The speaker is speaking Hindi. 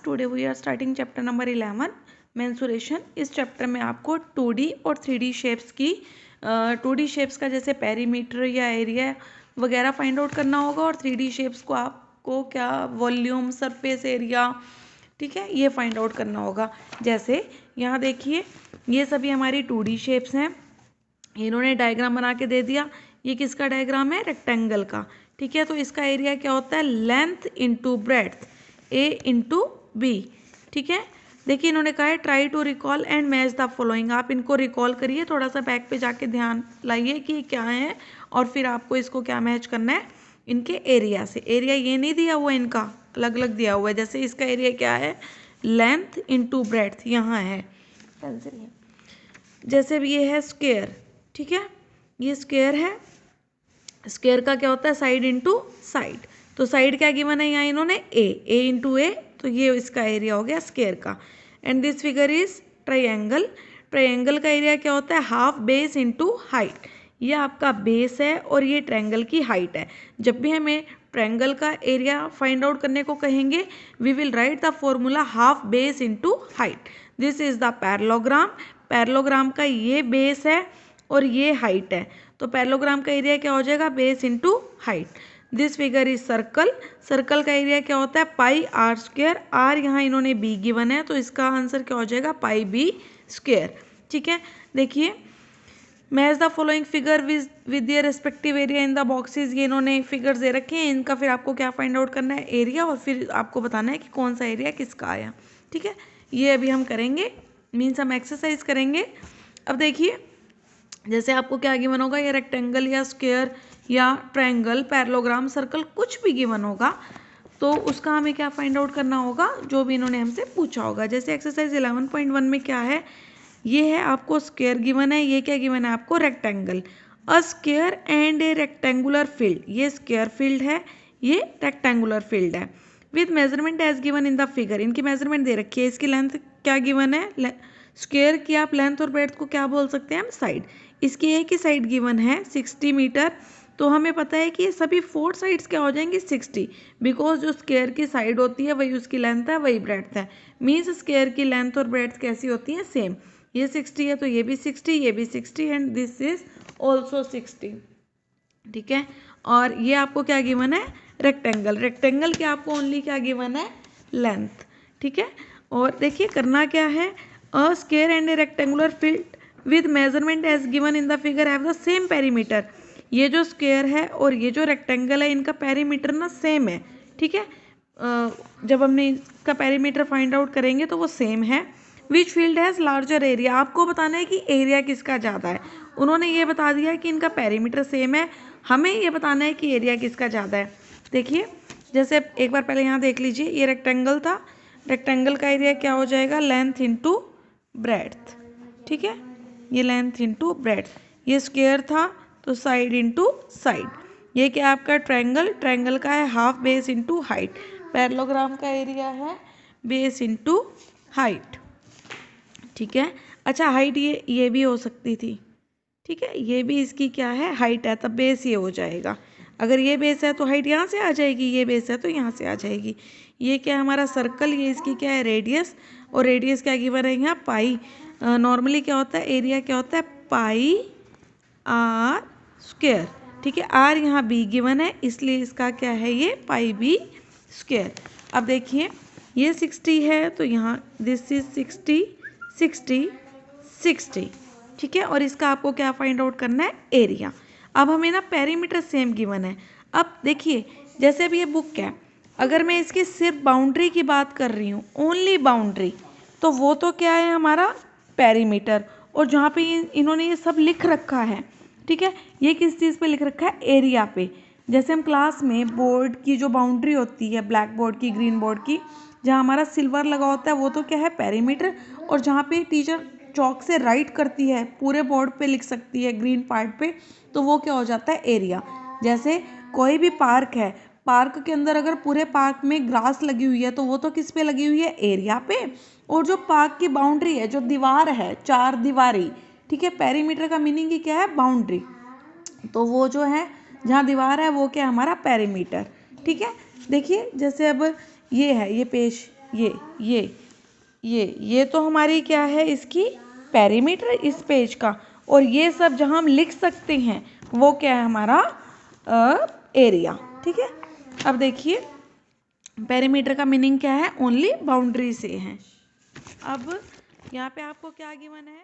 Today we are starting chapter number 11 mensuration. इस चैप्टर में आपको 2D और 3D शेप्स की 2D शेप्स का जैसे पेरीमीटर या एरिया वगैरह फाइंड आउट करना होगा और 3D शेप्स को आपको क्या वॉल्यूम, सरफेस एरिया, ठीक है, ये फाइंड आउट करना होगा। जैसे यहाँ देखिए ये सभी हमारी 2D शेप्स हैं। इन्होंने डायग्राम बना के दे दिया। ये किसका डायग्राम है? रेक्टेंगल का। ठीक है, तो इसका एरिया क्या होता है? Length into breadth, A into B. ठीक है, देखिए इन्होंने कहा है try to recall and match the following. आप इनको रिकॉल करिए, थोड़ा सा बैक पे जाके ध्यान लाइए कि क्या है और फिर आपको इसको क्या मैच करना है इनके एरिया से। एरिया ये नहीं दिया हुआ, इनका अलग अलग दिया हुआ है। जैसे इसका एरिया क्या है? लेंथ इंटू ब्रेड्थ, यहाँ है पेंसिल है। जैसे भी ये है स्क्वायर, ठीक है, ये स्क्वायर है। स्क्वायर का क्या होता है? Side into side. तो साइड क्या गिवन है यहाँ इन्होंने? ए इंटू ए, तो ये इसका एरिया हो गया स्क्वायर का। And this figure is triangle. Triangle का एरिया क्या होता है? Half base into height. ये आपका बेस है और ये ट्रायंगल की हाइट है। जब भी हमें ट्रायंगल का एरिया फाइंड आउट करने को कहेंगे, we will write the formula half base into height. This is the parallelogram. Parallelogram का ये बेस है और ये हाइट है, तो पैरेललोग्राम का एरिया क्या हो जाएगा? Base into height. This figure is circle. Circle का एरिया क्या होता है? पाई आर स्क्वायर। आर यहाँ इन्होंने बी गिवन है, तो इसका आंसर क्या हो जाएगा? पाई बी स्क्वायर। ठीक है, देखिए match the following figure with their respective area in the boxes. ये इन्होंने फिगर्स दे रखे हैं, इनका फिर आपको क्या फाइंड आउट करना है? एरिया, और फिर आपको बताना है कि कौन सा एरिया किसका आया। ठीक है, ये अभी हम करेंगे, मीन्स हम एक्सरसाइज करेंगे। अब देखिए जैसे आपको क्या गिवन होगा, ये रेक्टेंगल या स्क्वायर या ट्रायंगल, पैरेललोग्राम, सर्कल, कुछ भी गिवन होगा तो उसका हमें क्या फाइंड आउट करना होगा? जो भी इन्होंने हमसे पूछा होगा। जैसे एक्सरसाइज 11.1 में क्या है? ये है आपको स्क्वायर गिवन है, ये क्या गिवन है आपको? Rectangle. A square and a rectangular field, ये स्क्वायर फील्ड है, ये रेक्टेंगुलर फील्ड है। With measurement as given in the figure, इनकी मेजरमेंट दे रखी है। इसकी लेंथ क्या गिवन है? स्क्वायर की आप लेंथ और ब्रेड्थ को क्या बोल सकते हैं हम? साइड। इसकी एक ही साइड गिवन है 60 मीटर, तो हमें पता है कि ये सभी 4 साइड्स क्या हो जाएंगी? 60, बिकॉज जो स्क्वायर की साइड होती है वही उसकी लेंथ है, वही ब्रेड्थ है। मीन्स स्क्वायर की लेंथ और ब्रेड्थ कैसी होती है? सेम। ये 60 है तो ये भी 60, ये भी 60 एंड दिस इज ऑल्सो 60। ठीक है, और ये आपको क्या गिवन है? रेक्टेंगल। रेक्टेंगल के आपको ओनली क्या गिवन है? लेंथ। ठीक है, और देखिए करना क्या है? A square and a rectangular field with measurement as given in the figure have the same perimeter. ये जो स्क्वायर है और ये जो रेक्टेंगल है, इनका पेरीमीटर ना सेम है। ठीक है, जब हमने इसका पेरीमीटर फाइंड आउट करेंगे तो वो सेम है। Which field has larger area, आपको बताना है कि एरिया किसका ज़्यादा है। उन्होंने ये बता दिया कि इनका पेरीमीटर सेम है, हमें ये बताना है कि एरिया किसका ज़्यादा है। देखिए जैसे एक बार पहले यहाँ देख लीजिए, ये रेक्टेंगल था, रेक्टेंगल का एरिया क्या हो जाएगा? Length into breadth. ठीक है, ये लेंथ इंटू ब्रेड्थ। ये स्क्वायर था तो साइड इंटू साइड। ये क्या आपका ट्रायंगल? ट्रायंगल का है half base into height. Parallelogram का एरिया है बेस इंटू हाइट। ठीक है, अच्छा हाइट ये भी हो सकती थी। ठीक है, ये भी इसकी क्या है? हाइट है, तब बेस ये हो जाएगा। अगर ये बेस है तो हाइट यहाँ से आ जाएगी, ये बेस है तो यहाँ से आ जाएगी। ये क्या है हमारा? सर्कल। ये इसकी क्या है? रेडियस। और रेडियस क्या गिवन है यहाँ? पाई। नॉर्मली क्या होता है? एरिया क्या होता है? पाई आर स्क्वायर। ठीक है, आर यहाँ बी गिवन है, इसलिए इसका क्या है? ये पाई बी स्क्वायर। अब देखिए ये 60 है तो यहाँ दिस इज 60, 60, 60। ठीक है, और इसका आपको क्या फाइंड आउट करना है? एरिया। अब हमें ना पेरीमीटर सेम गिवन है। अब देखिए जैसे अब ये बुक है, अगर मैं इसकी सिर्फ बाउंड्री की बात कर रही हूँ, ओनली बाउंड्री, तो वो तो क्या है हमारा? पेरीमीटर। और जहाँ पे इन्होंने ये सब लिख रखा है, ठीक है, ये किस चीज़ पे लिख रखा है? एरिया पे। जैसे हम क्लास में बोर्ड की जो बाउंड्री होती है, ब्लैक बोर्ड की, ग्रीन बोर्ड की, जहाँ हमारा सिल्वर लगा होता है वो तो क्या है? पेरीमीटर। और जहाँ पे टीचर चौक से राइट करती है, पूरे बोर्ड पे लिख सकती है ग्रीन पार्ट पे, तो वो क्या हो जाता है? एरिया। जैसे कोई भी पार्क है, पार्क के अंदर अगर पूरे पार्क में ग्रास लगी हुई है तो वो तो किस पे लगी हुई है? एरिया पे। और जो पार्क की बाउंड्री है, जो दीवार है, 4 दीवारी, ठीक है, पेरीमीटर का मीनिंग ही क्या है? बाउंड्री। तो वो जो है जहाँ दीवार है वो क्या है? हमारा पेरीमीटर। ठीक है, देखिए जैसे अब ये है, ये पेज ये ये ये तो हमारी क्या है इसकी पेरीमीटर इस पेज का, और ये सब जहाँ हम लिख सकते हैं वो क्या है हमारा एरिया। ठीक है, अब देखिए पेरीमीटर का मीनिंग क्या है, ओनली बाउंड्री से है। अब यहाँ पे आपको क्या गिवन है,